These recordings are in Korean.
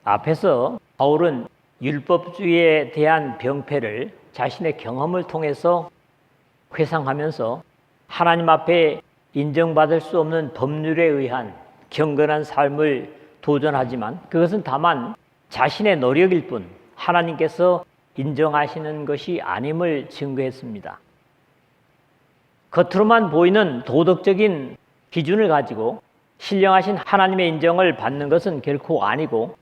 앞에서 바울은 율법주의에 대한 병폐를 자신의 경험을 통해서 회상하면서 하나님 앞에 인정받을 수 없는 법률에 의한 경건한 삶을 도전하지만 그것은 다만 자신의 노력일 뿐 하나님께서 인정하시는 것이 아님을 증거했습니다. 겉으로만 보이는 도덕적인 기준을 가지고 신령하신 하나님의 인정을 받는 것은 결코 아니고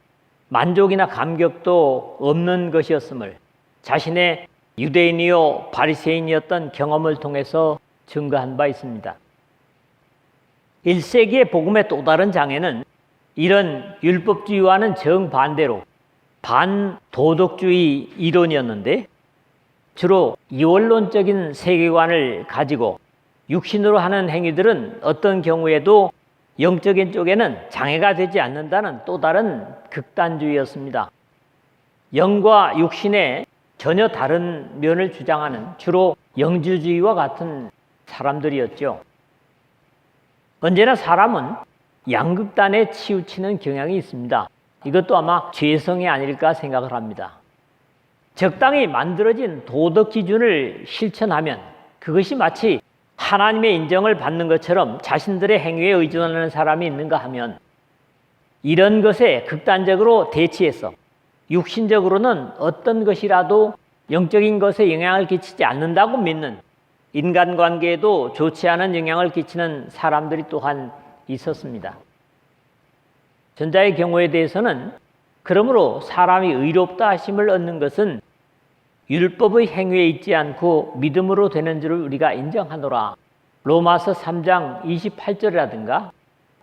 만족이나 감격도 없는 것이었음을 자신의 유대인이요 바리새인이었던 경험을 통해서 증거한 바 있습니다. 1세기의 복음의 또 다른 장애는 이런 율법주의와는 정반대로 반도덕주의 이론이었는데 주로 이원론적인 세계관을 가지고 육신으로 하는 행위들은 어떤 경우에도 영적인 쪽에는 장애가 되지 않는다는 또 다른 극단주의였습니다. 영과 육신의 전혀 다른 면을 주장하는 주로 영주주의와 같은 사람들이었죠. 언제나 사람은 양극단에 치우치는 경향이 있습니다. 이것도 아마 죄성이 아닐까 생각을 합니다. 적당히 만들어진 도덕 기준을 실천하면 그것이 마치 하나님의 인정을 받는 것처럼 자신들의 행위에 의존하는 사람이 있는가 하면 이런 것에 극단적으로 대치해서 육신적으로는 어떤 것이라도 영적인 것에 영향을 끼치지 않는다고 믿는 인간관계에도 좋지 않은 영향을 끼치는 사람들이 또한 있었습니다. 전자의 경우에 대해서는 그러므로 사람이 의롭다 하심을 얻는 것은 율법의 행위에 있지 않고 믿음으로 되는 줄을 우리가 인정하노라. 로마서 3장 28절이라든가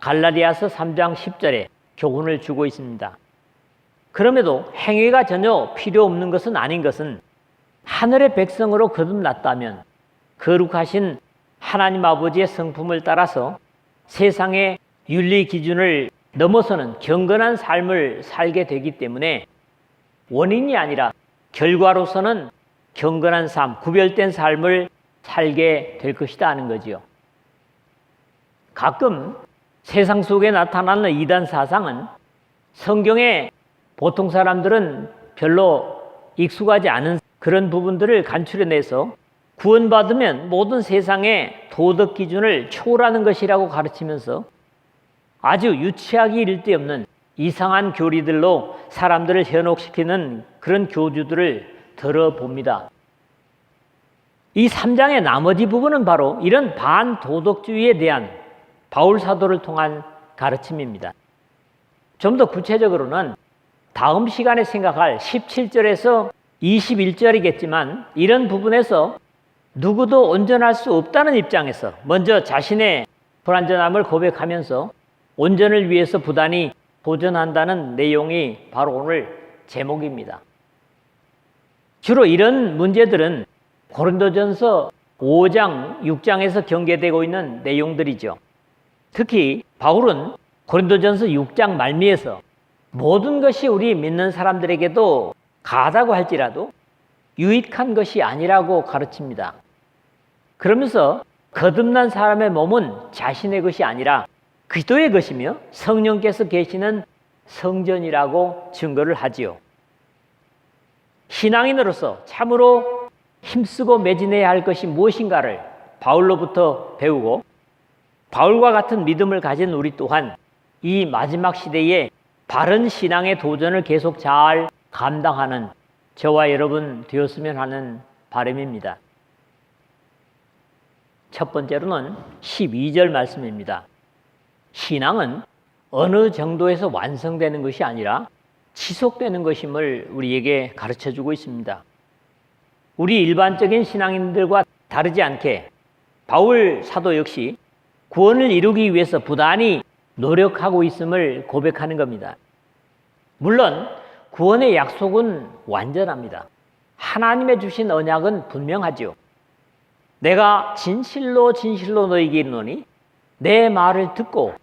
갈라디아서 3장 10절에 교훈을 주고 있습니다. 그럼에도 행위가 전혀 필요 없는 것은 아닌 것은 하늘의 백성으로 거듭났다면 거룩하신 하나님 아버지의 성품을 따라서 세상의 윤리 기준을 넘어서는 경건한 삶을 살게 되기 때문에 원인이 아니라 결과로서는 경건한 삶, 구별된 삶을 살게 될 것이다 하는 거지요. 가끔 세상 속에 나타나는 이단 사상은 성경에 보통 사람들은 별로 익숙하지 않은 그런 부분들을 간추려내서 구원받으면 모든 세상의 도덕 기준을 초월하는 것이라고 가르치면서 아주 유치하기 이를 데 없는 이상한 교리들로 사람들을 현혹시키는 그런 교주들을 들어봅니다. 이 3장의 나머지 부분은 바로 이런 반도덕주의에 대한 바울 사도를 통한 가르침입니다. 좀 더 구체적으로는 다음 시간에 생각할 17절에서 21절이겠지만 이런 부분에서 누구도 온전할 수 없다는 입장에서 먼저 자신의 불완전함을 고백하면서 온전을 위해서 부단히 도전한다는 내용이 바로 오늘 제목입니다. 주로 이런 문제들은 고린도전서 5장, 6장에서 경계되고 있는 내용들이죠. 특히 바울은 고린도전서 6장 말미에서 모든 것이 우리 믿는 사람들에게도 가하다고 할지라도 유익한 것이 아니라고 가르칩니다. 그러면서 거듭난 사람의 몸은 자신의 것이 아니라 그리스도의 것이며 성령께서 계시는 성전이라고 증거를 하지요. 신앙인으로서 참으로 힘쓰고 매진해야 할 것이 무엇인가를 바울로부터 배우고 바울과 같은 믿음을 가진 우리 또한 이 마지막 시대에 바른 신앙의 도전을 계속 잘 감당하는 저와 여러분 되었으면 하는 바람입니다. 첫 번째로는 12절 말씀입니다. 신앙은 어느 정도에서 완성되는 것이 아니라 지속되는 것임을 우리에게 가르쳐주고 있습니다. 우리 일반적인 신앙인들과 다르지 않게 바울 사도 역시 구원을 이루기 위해서 부단히 노력하고 있음을 고백하는 겁니다. 물론 구원의 약속은 완전합니다. 하나님의 주신 언약은 분명하지요. 내가 진실로 너희에게 이르노니 내 말을 듣고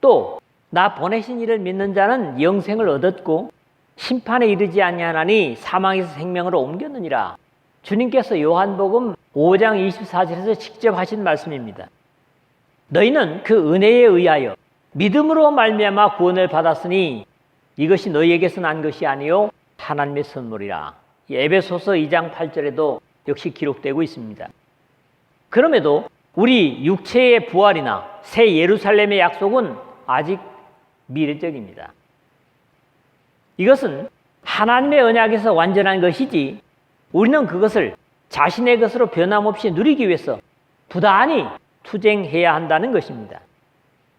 또 나 보내신 이를 믿는 자는 영생을 얻었고 심판에 이르지 아니하나니 사망에서 생명으로 옮겼느니라. 주님께서 요한복음 5장 24절에서 직접 하신 말씀입니다. 너희는 그 은혜에 의하여 믿음으로 말미암아 구원을 받았으니 이것이 너희에게서 난 것이 아니요 하나님의 선물이라. 에베소서 2장 8절에도 역시 기록되고 있습니다. 그럼에도 우리 육체의 부활이나 새 예루살렘의 약속은 아직 미래적입니다. 이것은 하나님의 언약에서 완전한 것이지 우리는 그것을 자신의 것으로 변함없이 누리기 위해서 부단히 투쟁해야 한다는 것입니다.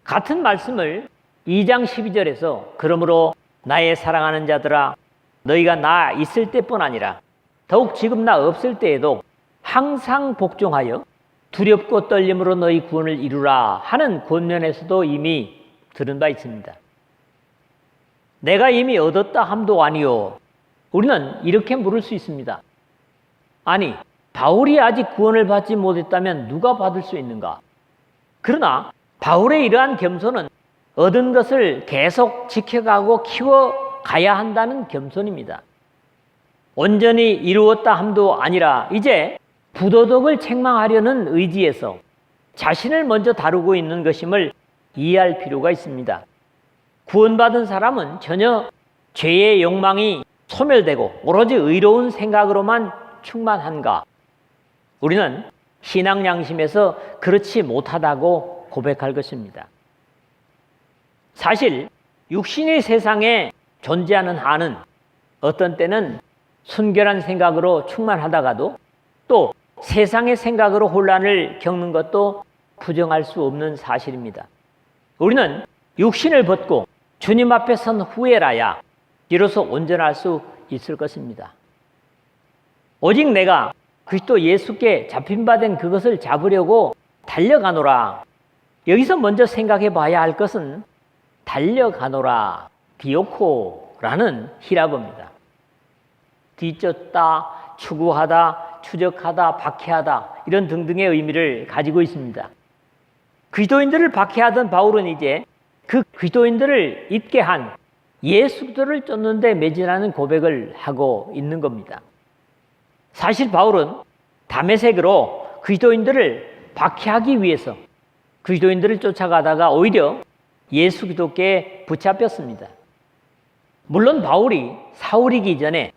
같은 말씀을 2장 12절에서 그러므로 나의 사랑하는 자들아 너희가 나 있을 때뿐 아니라 더욱 지금 나 없을 때에도 항상 복종하여 두렵고 떨림으로 너희 구원을 이루라 하는 권면에서도 이미 들은 바 있습니다. 내가 이미 얻었다 함도 아니요. 우리는 이렇게 물을 수 있습니다. 아니, 바울이 아직 구원을 받지 못했다면 누가 받을 수 있는가? 그러나 바울의 이러한 겸손은 얻은 것을 계속 지켜가고 키워가야 한다는 겸손입니다. 온전히 이루었다 함도 아니라 이제 부도덕을 책망하려는 의지에서 자신을 먼저 다루고 있는 것임을 이해할 필요가 있습니다. 구원받은 사람은 전혀 죄의 욕망이 소멸되고 오로지 의로운 생각으로만 충만한가? 우리는 신앙 양심에서 그렇지 못하다고 고백할 것입니다. 사실 육신이 세상에 존재하는 한은 어떤 때는 순결한 생각으로 충만하다가도 또 세상의 생각으로 혼란을 겪는 것도 부정할 수 없는 사실입니다. 우리는 육신을 벗고 주님 앞에 선 후에라야 비로소 온전할 수 있을 것입니다. 오직 내가 그리스도 예수께 잡힌 바 된 그것을 잡으려고 달려가노라. 여기서 먼저 생각해 봐야 할 것은 달려가노라, 디오코라는 히라보입니다. 뒤쫓다, 추구하다, 추적하다, 박해하다 이런 등등의 의미를 가지고 있습니다. 그리스도인들을 박해하던 바울은 이제 그 그리스도인들을 잊게 한 예수들을 쫓는 데 매진하는 고백을 하고 있는 겁니다. 사실 바울은 다메섹으로 그리스도인들을 박해하기 위해서 그리스도인들을 쫓아가다가 오히려 예수 그리스도께 붙잡혔습니다. 물론 바울이 사울이기 전에,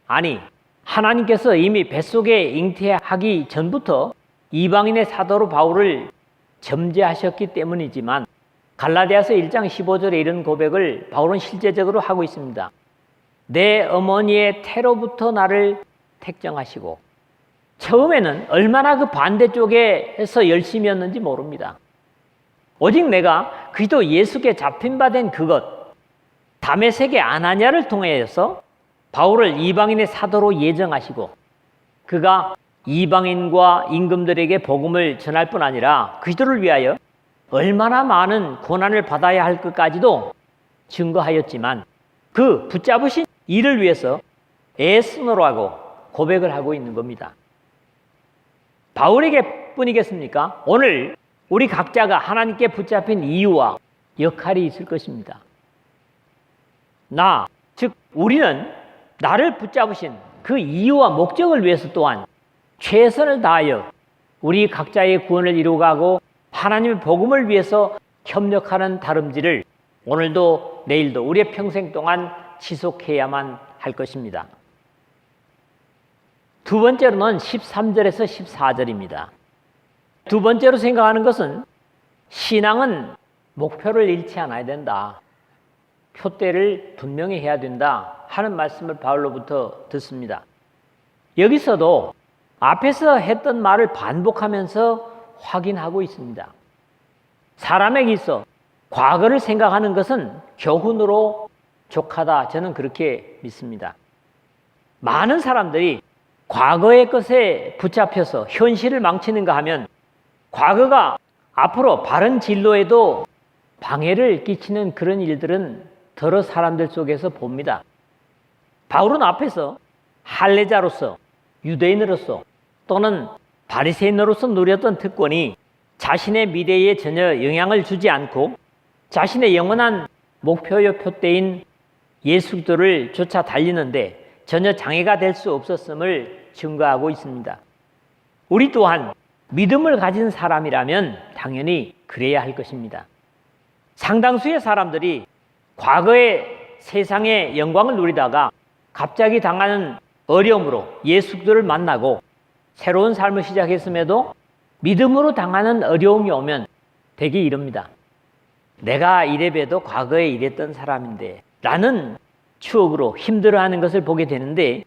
아니 하나님께서 이미 뱃속에 잉태하기 전부터 이방인의 사도로 바울을 점제하셨기 때문이지만 갈라디아서 1장 15절에 이런 고백을 바울은 실제적으로 하고 있습니다. 내 어머니의 태로부터 나를 택정하시고, 처음에는 얼마나 그 반대쪽에서 열심이었는지 모릅니다. 오직 내가 그리스도 예수께 잡힌 바 된 그것, 다메섹의 아나니아를 통해서 바울을 이방인의 사도로 예정하시고 그가 이방인과 임금들에게 복음을 전할 뿐 아니라 그리스도를 위하여 얼마나 많은 고난을 받아야 할 것까지도 증거하였지만 그 붙잡으신 일을 위해서 애쓰노라고 하고 고백을 하고 있는 겁니다. 바울에게 뿐이겠습니까? 오늘 우리 각자가 하나님께 붙잡힌 이유와 역할이 있을 것입니다. 즉 우리는 나를 붙잡으신 그 이유와 목적을 위해서 또한 최선을 다하여 우리 각자의 구원을 이루어가고 하나님의 복음을 위해서 협력하는 다름질을 오늘도 내일도 우리의 평생 동안 지속해야만 할 것입니다. 두 번째로는 13절에서 14절입니다. 두 번째로 생각하는 것은 신앙은 목표를 잃지 않아야 된다. 표대를 분명히 해야 된다 하는 말씀을 바울로부터 듣습니다. 여기서도 앞에서 했던 말을 반복하면서 확인하고 있습니다. 사람에게 있어 과거를 생각하는 것은 교훈으로 족하다. 저는 그렇게 믿습니다. 많은 사람들이 과거의 것에 붙잡혀서 현실을 망치는가 하면 과거가 앞으로 바른 진로에도 방해를 끼치는 그런 일들은 더러 사람들 속에서 봅니다. 바울은 앞에서 할례자로서, 유대인으로서 또는 바리새인으로서 누렸던 특권이 자신의 미래에 전혀 영향을 주지 않고 자신의 영원한 목표요 표대인 예수 그리스도를 쫓아 달리는데 전혀 장애가 될 수 없었음을 증거하고 있습니다. 우리 또한 믿음을 가진 사람이라면 당연히 그래야 할 것입니다. 상당수의 사람들이 과거의 세상의 영광을 누리다가 갑자기 당하는 어려움으로 예수들을 만나고 새로운 삶을 시작했음에도 믿음으로 당하는 어려움이 오면 대개 이럽니다. 내가 이래봬도 과거에 이랬던 사람인데 라는 추억으로 힘들어하는 것을 보게 되는데,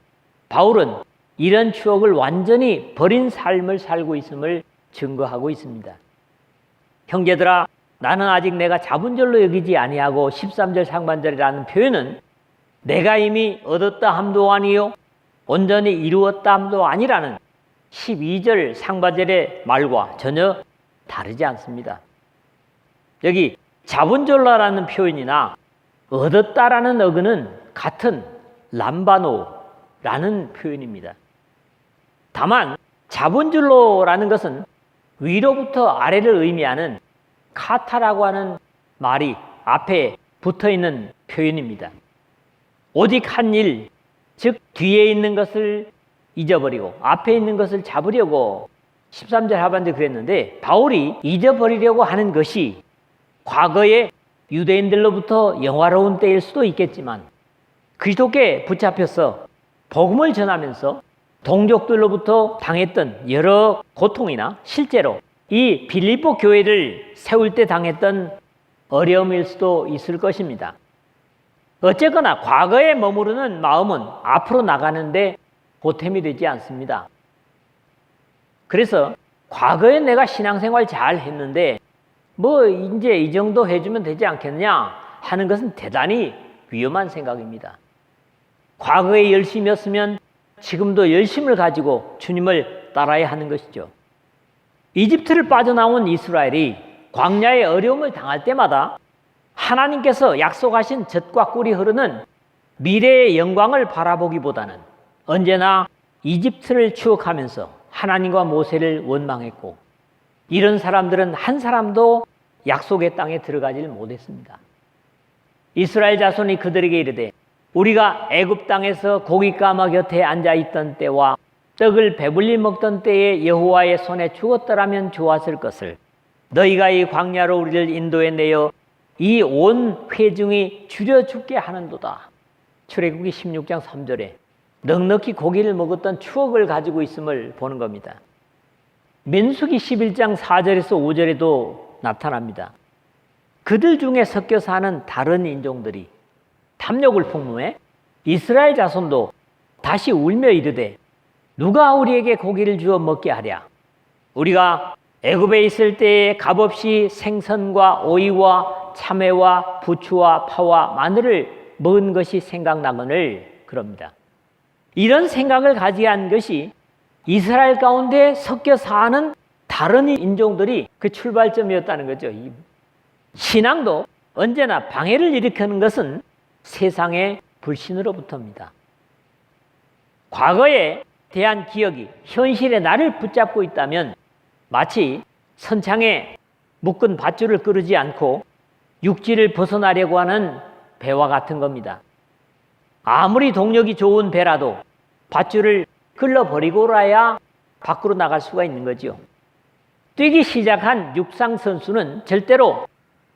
바울은 이런 추억을 완전히 버린 삶을 살고 있음을 증거하고 있습니다. 형제들아, 나는 아직 내가 잡은 줄로 여기지 아니하고 13절 상반절이라는 표현은 내가 이미 얻었다 함도 아니요 온전히 이루었다 함도 아니라는 12절 상반절의 말과 전혀 다르지 않습니다. 여기 잡은 줄로라는 표현이나 얻었다라는 어근은 같은 람바노라는 표현입니다. 다만 잡은 줄로라는 것은 위로부터 아래를 의미하는 카타라고 하는 말이 앞에 붙어있는 표현입니다. 오직 한 일, 즉 뒤에 있는 것을 잊어버리고 앞에 있는 것을 잡으려고 13절 하반절 그랬는데, 바울이 잊어버리려고 하는 것이 과거의 유대인들로부터 영화로운 때일 수도 있겠지만 그리스도께 붙잡혀서 복음을 전하면서 동족들로부터 당했던 여러 고통이나 실제로 이 빌립보 교회를 세울 때 당했던 어려움일 수도 있을 것입니다. 어쨌거나 과거에 머무르는 마음은 앞으로 나가는데 보탬이 되지 않습니다. 그래서 과거에 내가 신앙생활 잘 했는데 뭐 이제 이 정도 해주면 되지 않겠냐 하는 것은 대단히 위험한 생각입니다. 과거에 열심이었으면 지금도 열심을 가지고 주님을 따라야 하는 것이죠. 이집트를 빠져나온 이스라엘이 광야의 어려움을 당할 때마다 하나님께서 약속하신 젖과 꿀이 흐르는 미래의 영광을 바라보기보다는 언제나 이집트를 추억하면서 하나님과 모세를 원망했고, 이런 사람들은 한 사람도 약속의 땅에 들어가질 못했습니다. 이스라엘 자손이 그들에게 이르되 우리가 애굽 땅에서 고깃가마 곁에 앉아있던 때와 떡을 배불리 먹던 때에 여호와의 손에 죽었더라면 좋았을 것을 너희가 이 광야로 우리를 인도해 내어 이 온 회중이 줄여 죽게 하는도다. 출애굽기 16장 3절에 넉넉히 고기를 먹었던 추억을 가지고 있음을 보는 겁니다. 민수기 11장 4절에서 5절에도 나타납니다. 그들 중에 섞여 사는 다른 인종들이 탐욕을 폭로해 이스라엘 자손도 다시 울며 이르되 누가 우리에게 고기를 주어 먹게 하랴. 우리가 애굽에 있을 때에 값없이 생선과 오이와 참외와 부추와 파와 마늘을 먹은 것이 생각나거늘 그럽니다. 이런 생각을 가지게 한 것이 이스라엘 가운데 섞여 사는 다른 인종들이 그 출발점이었다는 거죠. 신앙도 언제나 방해를 일으키는 것은 세상의 불신으로부터입니다. 과거에 대한 기억이 현실에 나를 붙잡고 있다면 마치 선창에 묶은 밧줄을 끄르지 않고 육지를 벗어나려고 하는 배와 같은 겁니다. 아무리 동력이 좋은 배라도 밧줄을 끌어버리고라야 밖으로 나갈 수가 있는 거죠. 뛰기 시작한 육상 선수는 절대로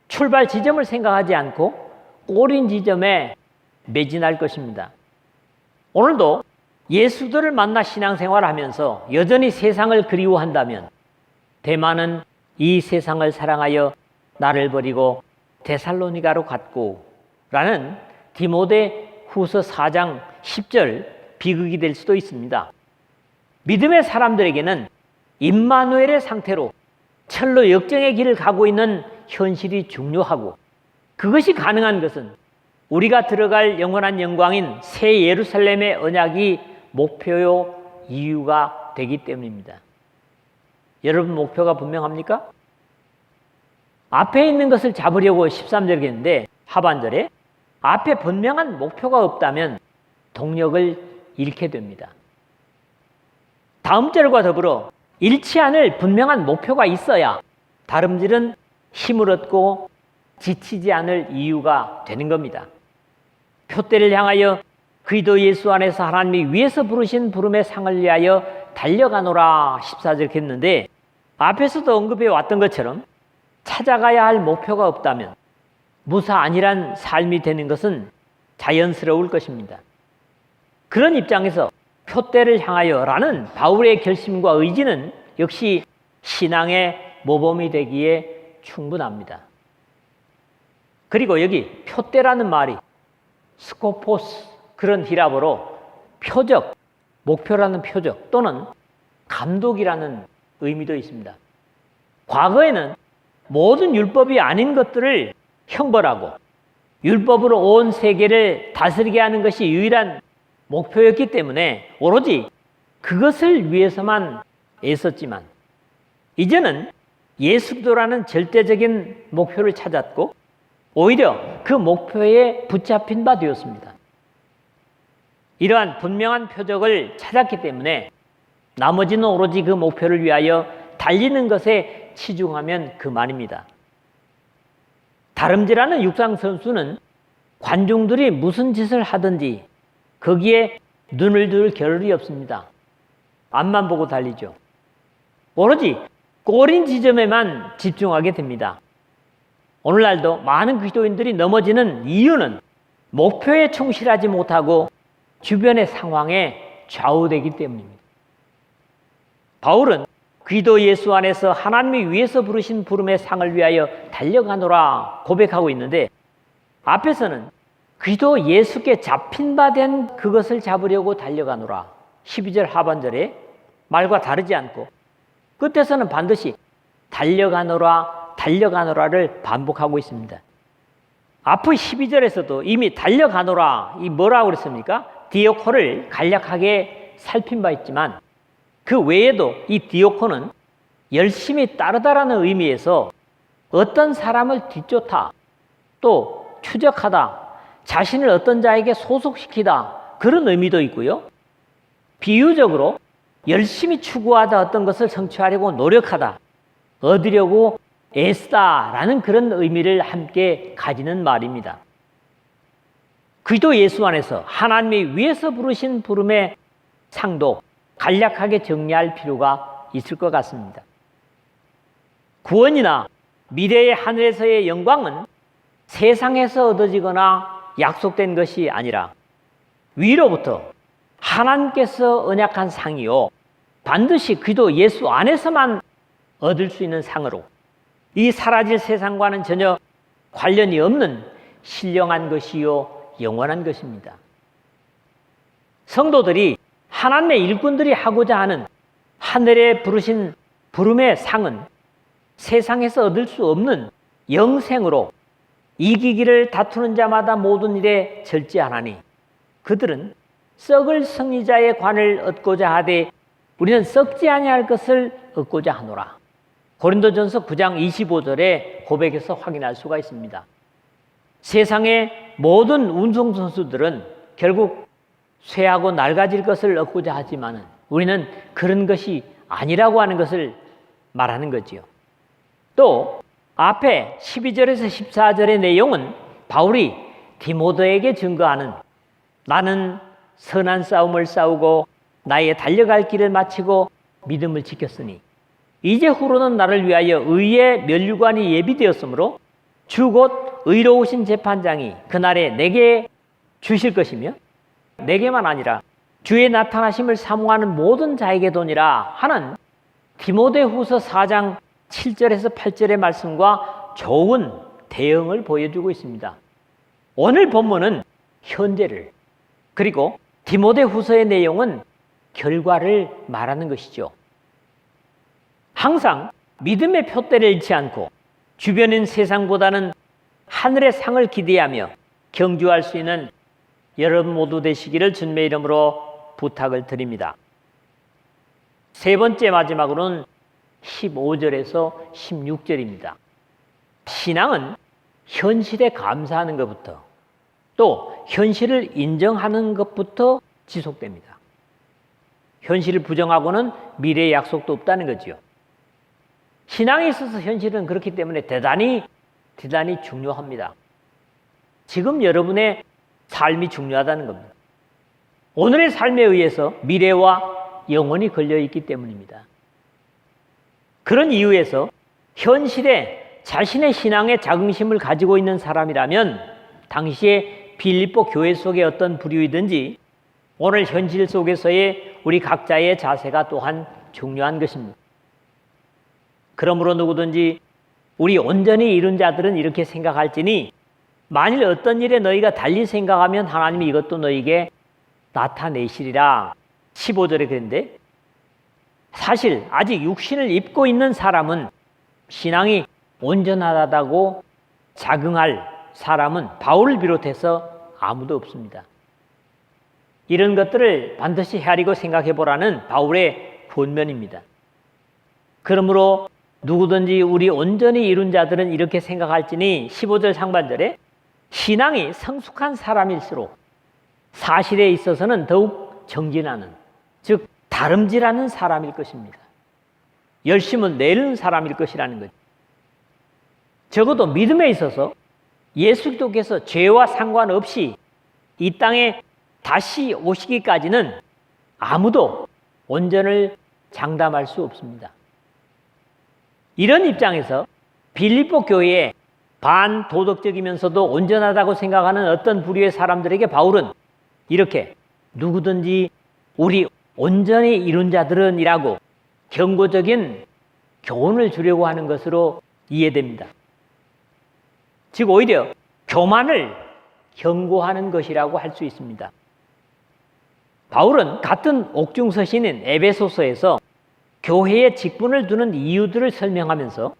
출발 지점을 생각하지 않고 꼬린 지점에 매진할 것입니다. 오늘도 예수들을 만나 신앙생활을 하면서 여전히 세상을 그리워한다면 대만은 이 세상을 사랑하여 나를 버리고 데살로니가로 갔고 라는 디모데 후서 4장 10절 비극이 될 수도 있습니다. 믿음의 사람들에게는 임마누엘의 상태로 철로 역정의 길을 가고 있는 현실이 중요하고, 그것이 가능한 것은 우리가 들어갈 영원한 영광인 새 예루살렘의 언약이 목표요 이유가 되기 때문입니다. 여러분 목표가 분명합니까? 앞에 있는 것을 잡으려고 13절에 했는데 하반절에 앞에 분명한 목표가 없다면 동력을 잃게 됩니다. 다음 절과 더불어 잃지 않을 분명한 목표가 있어야 다름질은 힘을 얻고 지치지 않을 이유가 되는 겁니다. 표대를 향하여 그리스도 예수 안에서 하나님이 위에서 부르신 부름의 상을 위하여 달려가노라 14절 했는데, 앞에서도 언급해 왔던 것처럼 찾아가야 할 목표가 없다면 무사 안일한 삶이 되는 것은 자연스러울 것입니다. 그런 입장에서 표대를 향하여라는 바울의 결심과 의지는 역시 신앙의 모범이 되기에 충분합니다. 그리고 여기 표대라는 말이 스코포스, 그런 히라보로 표적, 목표라는 표적 또는 감독이라는 의미도 있습니다. 과거에는 모든 율법이 아닌 것들을 형벌하고 율법으로 온 세계를 다스리게 하는 것이 유일한 목표였기 때문에 오로지 그것을 위해서만 애썼지만 이제는 예수 그리스도라는 절대적인 목표를 찾았고 오히려 그 목표에 붙잡힌 바 되었습니다. 이러한 분명한 표적을 찾았기 때문에 나머지는 오로지 그 목표를 위하여 달리는 것에 치중하면 그만입니다. 다름질하는 육상 선수는 관중들이 무슨 짓을 하든지 거기에 눈을 둘 겨를이 없습니다. 앞만 보고 달리죠. 오로지 골인 지점에만 집중하게 됩니다. 오늘날도 많은 그리스도인들이 넘어지는 이유는 목표에 충실하지 못하고 주변의 상황에 좌우되기 때문입니다. 바울은 그리스도 예수 안에서 하나님이 위에서 부르신 부름의 상을 위하여 달려가노라 고백하고 있는데 앞에서는 그리스도 예수께 잡힌 바 된 그것을 잡으려고 달려가노라 12절 하반절에 말과 다르지 않고 끝에서는 반드시 달려가노라 달려가노라를 반복하고 있습니다. 앞의 12절에서도 이미 달려가노라 이 뭐라고 그랬습니까? 디오코를 간략하게 살핀 바 있지만 그 외에도 이 디오코는 열심히 따르다라는 의미에서 어떤 사람을 뒤쫓아 또 추적하다 자신을 어떤 자에게 소속시키다 그런 의미도 있고요. 비유적으로 열심히 추구하다 어떤 것을 성취하려고 노력하다 얻으려고 애쓰다라는 그런 의미를 함께 가지는 말입니다. 그리스도 예수 안에서 하나님이 위에서 부르신 부름의 상도 간략하게 정리할 필요가 있을 것 같습니다. 구원이나 미래의 하늘에서의 영광은 세상에서 얻어지거나 약속된 것이 아니라 위로부터 하나님께서 언약한 상이요 반드시 그리스도 예수 안에서만 얻을 수 있는 상으로 이 사라질 세상과는 전혀 관련이 없는 신령한 것이요 영원한 것입니다. 성도들이 하나님의 일꾼들이 하고자 하는 하늘에 부르신 부름의 상은 세상에서 얻을 수 없는 영생으로 이기기를 다투는 자마다 모든 일에 절제하나니 그들은 썩을 승리자의 관을 얻고자 하되 우리는 썩지 아니할 것을 얻고자 하노라. 고린도전서 9장 25절의 고백에서 확인할 수가 있습니다. 세상의 모든 운송선수들은 결국 쇠하고 낡아질 것을 얻고자 하지만 우리는 그런 것이 아니라고 하는 것을 말하는 거지요. 또 앞에 12절에서 14절의 내용은 바울이 디모데에게 증거하는 나는 선한 싸움을 싸우고 나의 달려갈 길을 마치고 믿음을 지켰으니 이제 후로는 나를 위하여 의의 면류관이 예비되었으므로 주 곧 의로우신 재판장이 그날에 내게 주실 것이며 내게만 아니라 주의 나타나심을 사모하는 모든 자에게도니라 하는 디모데후서 4장 7절에서 8절의 말씀과 좋은 대응을 보여주고 있습니다. 오늘 본문은 현재를 그리고 디모데후서의 내용은 결과를 말하는 것이죠. 항상 믿음의 표대를 잃지 않고 주변인 세상보다는 하늘의 상을 기대하며 경주할 수 있는 여러분 모두 되시기를 주님의 이름으로 부탁을 드립니다. 세 번째 마지막으로는 15절에서 16절입니다. 신앙은 현실에 감사하는 것부터 또 현실을 인정하는 것부터 지속됩니다. 현실을 부정하고는 미래의 약속도 없다는 거지요. 신앙에 있어서 현실은 그렇기 때문에 대단히 중요합니다. 지금 여러분의 삶이 중요하다는 겁니다. 오늘의 삶에 의해서 미래와 영원이 걸려있기 때문입니다. 그런 이유에서 현실에 자신의 신앙의 자긍심을 가지고 있는 사람이라면 당시에 빌립보 교회 속의 어떤 부류이든지 오늘 현실 속에서의 우리 각자의 자세가 또한 중요한 것입니다. 그러므로 누구든지 우리 온전히 이룬 자들은 이렇게 생각할지니 만일 어떤 일에 너희가 달리 생각하면 하나님이 이것도 너희에게 나타내시리라. 15절에 그랬는데 사실 아직 육신을 입고 있는 사람은 신앙이 온전하다고 자긍할 사람은 바울을 비롯해서 아무도 없습니다. 이런 것들을 반드시 헤아리고 생각해 보라는 바울의 권면입니다. 그러므로 누구든지 우리 온전히 이룬 자들은 이렇게 생각할지니 15절 상반절에 신앙이 성숙한 사람일수록 사실에 있어서는 더욱 정진하는, 즉 다름질하는 사람일 것입니다. 열심을 내는 사람일 것이라는 거죠. 적어도 믿음에 있어서 예수 그리스도께서 죄와 상관없이 이 땅에 다시 오시기까지는 아무도 온전을 장담할 수 없습니다. 이런 입장에서 빌립보 교회에 반도덕적이면서도 온전하다고 생각하는 어떤 부류의 사람들에게 바울은 이렇게 누구든지 우리 온전히 이룬 자들은 이라고 경고적인 교훈을 주려고 하는 것으로 이해됩니다. 즉 오히려 교만을 경고하는 것이라고 할 수 있습니다. 바울은 같은 옥중서신인 에베소서에서 교회에 직분을 두는 이유들을 설명하면서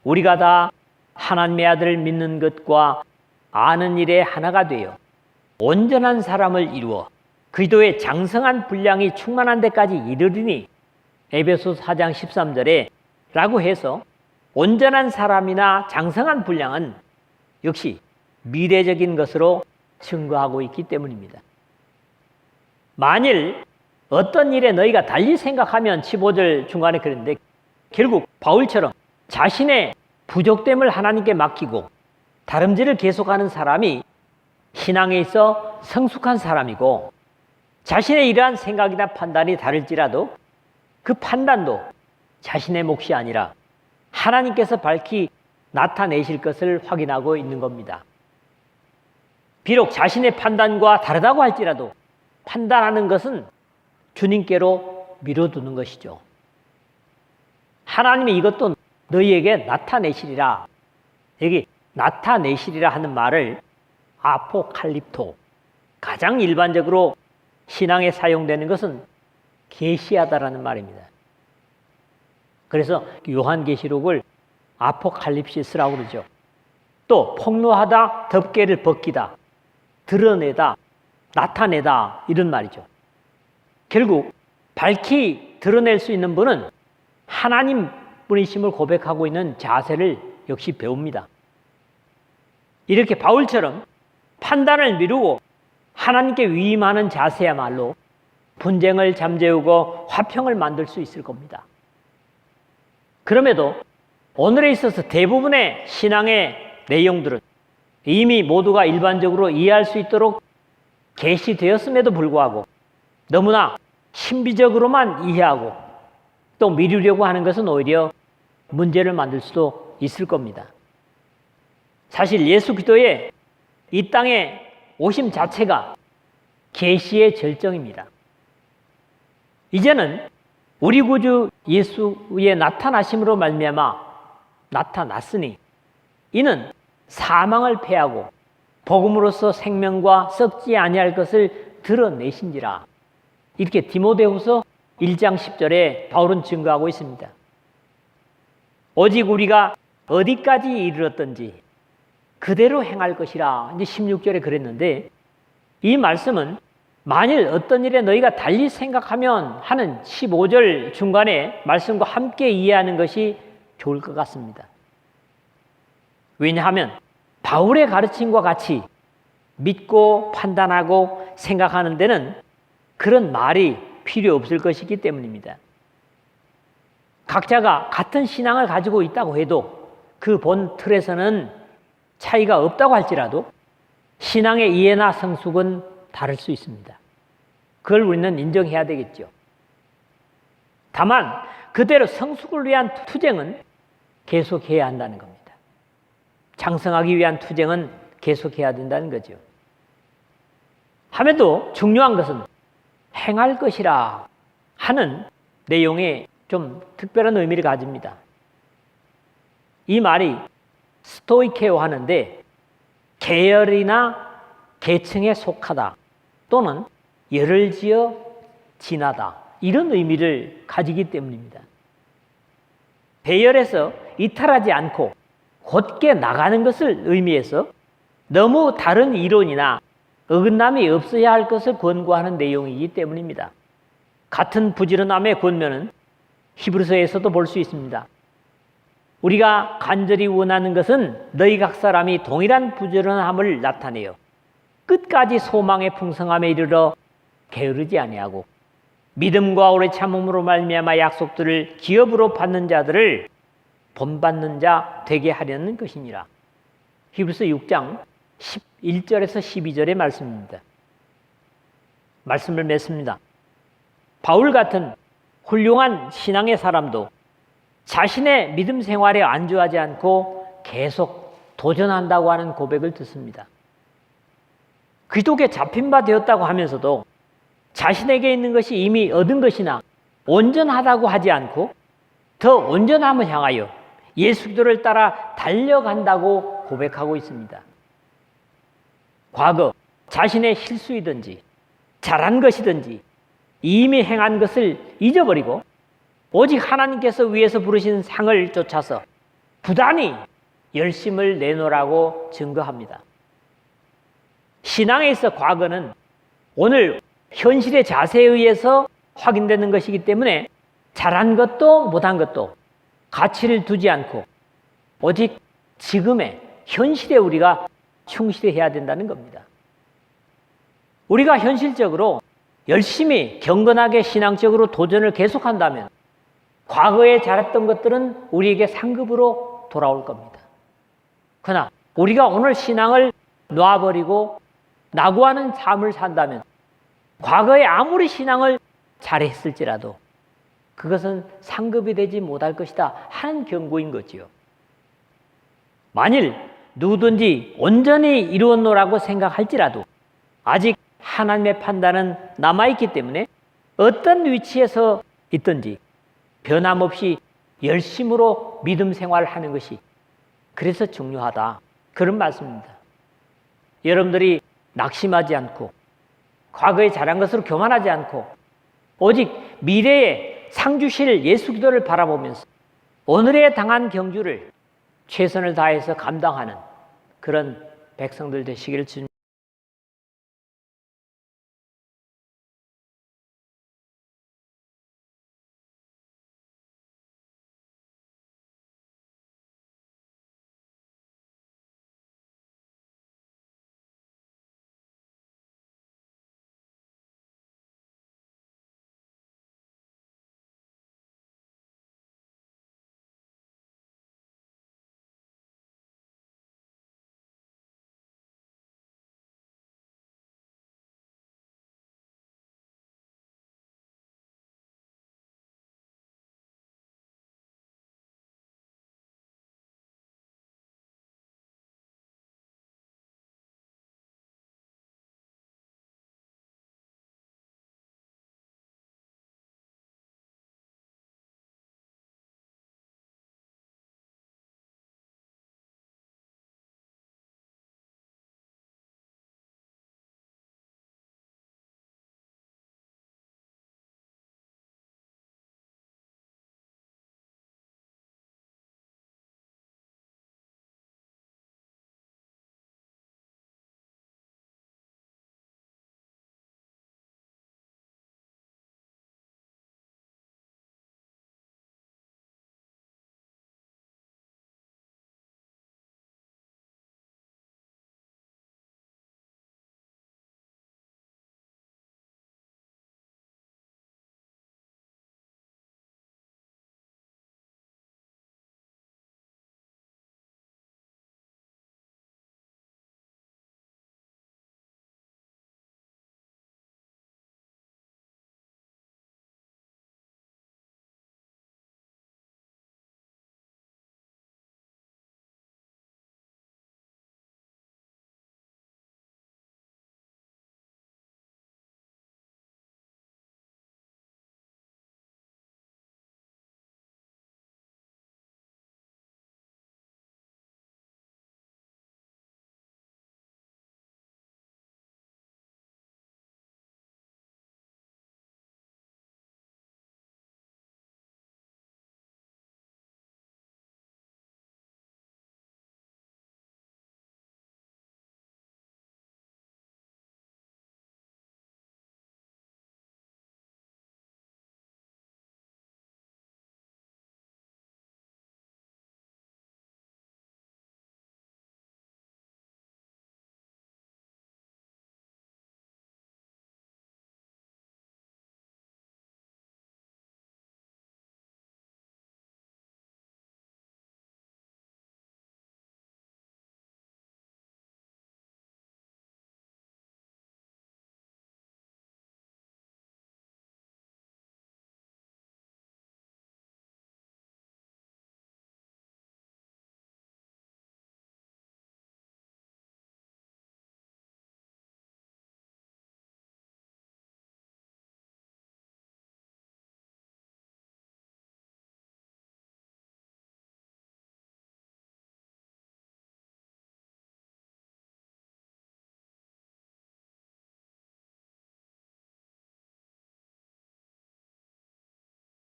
우리가 다 하나님의 아들을 믿는 것과 아는 일에 하나가 되어 온전한 사람을 이루어 그리스도의 장성한 분량이 충만한 데까지 이르리니 에베소서 4장 13절에 라고 해서 온전한 사람이나 장성한 분량은 역시 미래적인 것으로 증거하고 있기 때문입니다. 만일 어떤 일에 너희가 달리 생각하면 15절 중간에 그랬는데 결국 바울처럼 자신의 부족됨을 하나님께 맡기고 다름질을 계속하는 사람이 신앙에 있어 성숙한 사람이고 자신의 이러한 생각이나 판단이 다를지라도 그 판단도 자신의 몫이 아니라 하나님께서 밝히 나타내실 것을 확인하고 있는 겁니다. 비록 자신의 판단과 다르다고 할지라도 판단하는 것은 주님께로 미뤄두는 것이죠. 하나님이 이것도 너희에게 나타내시리라. 여기 나타내시리라 하는 말을 아포칼립토, 가장 일반적으로 신앙에 사용되는 것은 계시하다라는 말입니다. 그래서 요한계시록을 아포칼립시스라고 그러죠. 또 폭로하다, 덮개를 벗기다, 드러내다, 나타내다 이런 말이죠. 결국 밝히 드러낼 수 있는 분은 하나님 분이심을 고백하고 있는 자세를 역시 배웁니다. 이렇게 바울처럼 판단을 미루고 하나님께 위임하는 자세야말로 분쟁을 잠재우고 화평을 만들 수 있을 겁니다. 그럼에도 오늘에 있어서 대부분의 신앙의 내용들은 이미 모두가 일반적으로 이해할 수 있도록 계시되었음에도 불구하고 너무나 신비적으로만 이해하고 또 미루려고 하는 것은 오히려 문제를 만들 수도 있을 겁니다. 사실 예수 그리스도의 이 땅에 오심 자체가 계시의 절정입니다. 이제는 우리 구주 예수의 나타나심으로 말미암아 나타났으니 이는 사망을 패하고 복음으로써 생명과 썩지 아니할 것을 드러내신지라. 이렇게 디모데후서 1장 10절에 바울은 증거하고 있습니다. 오직 우리가 어디까지 이르렀던지 그대로 행할 것이라. 이제 16절에 그랬는데 이 말씀은 만일 어떤 일에 너희가 달리 생각하면 하는 15절 중간에 말씀과 함께 이해하는 것이 좋을 것 같습니다. 왜냐하면 바울의 가르침과 같이 믿고 판단하고 생각하는 데는 그런 말이 필요 없을 것이기 때문입니다. 각자가 같은 신앙을 가지고 있다고 해도 그 본 틀에서는 차이가 없다고 할지라도 신앙의 이해나 성숙은 다를 수 있습니다. 그걸 우리는 인정해야 되겠죠. 다만 그대로 성숙을 위한 투쟁은 계속해야 한다는 겁니다. 장성하기 위한 투쟁은 계속해야 된다는 거죠. 함에도 중요한 것은 행할 것이라 하는 내용에 좀 특별한 의미를 가집니다. 이 말이 스토이케오 하는데 계열이나 계층에 속하다 또는 열을 지어 지나다 이런 의미를 가지기 때문입니다. 배열에서 이탈하지 않고 곧게 나가는 것을 의미해서 너무 다른 이론이나 어긋남이 없어야 할 것을 권고하는 내용이기 때문입니다. 같은 부지런함의 권면은 히브리서에서도 볼 수 있습니다. 우리가 간절히 원하는 것은 너희 각 사람이 동일한 부지런함을 나타내요. 끝까지 소망의 풍성함에 이르러 게으르지 아니하고 믿음과 오래 참음으로 말미암아 약속들을 기업으로 받는 자들을 본받는 자 되게 하려는 것이니라. 히브리서 6장 11절에서 12절의 말씀입니다. 말씀을 맺습니다. 바울 같은 훌륭한 신앙의 사람도 자신의 믿음 생활에 안주하지 않고 계속 도전한다고 하는 고백을 듣습니다. 귀독에 잡힌 바 되었다고 하면서도 자신에게 있는 것이 이미 얻은 것이나 온전하다고 하지 않고 더 온전함을 향하여 예수 그리스도를 따라 달려간다고 고백하고 있습니다. 과거 자신의 실수이든지 잘한 것이든지 이미 행한 것을 잊어버리고 오직 하나님께서 위에서 부르신 상을 쫓아서 부단히 열심을 내놓으라고 증거합니다. 신앙에 있어 과거는 오늘 현실의 자세에 의해서 확인되는 것이기 때문에 잘한 것도 못한 것도 가치를 두지 않고 오직 지금의 현실에 우리가 충실해야 된다는 겁니다. 우리가 현실적으로 열심히 경건하게 신앙적으로 도전을 계속한다면 과거에 잘했던 것들은 우리에게 상급으로 돌아올 겁니다. 그러나 우리가 오늘 신앙을 놔버리고 낙오하는 삶을 산다면 과거에 아무리 신앙을 잘했을지라도 그것은 상급이 되지 못할 것이다 하는 경고인 거지요. 만일 누구든지 온전히 이루었노라고 생각할지라도 아직 하나님의 판단은 남아있기 때문에 어떤 위치에서 있든지 변함없이 열심으로 믿음 생활을 하는 것이 그래서 중요하다. 그런 말씀입니다. 여러분들이 낙심하지 않고 과거에 잘한 것으로 교만하지 않고 오직 미래에 상 주실 예수 그리스도를 바라보면서 오늘에 당한 경주를 최선을 다해서 감당하는 그런 백성들 되시기를 주님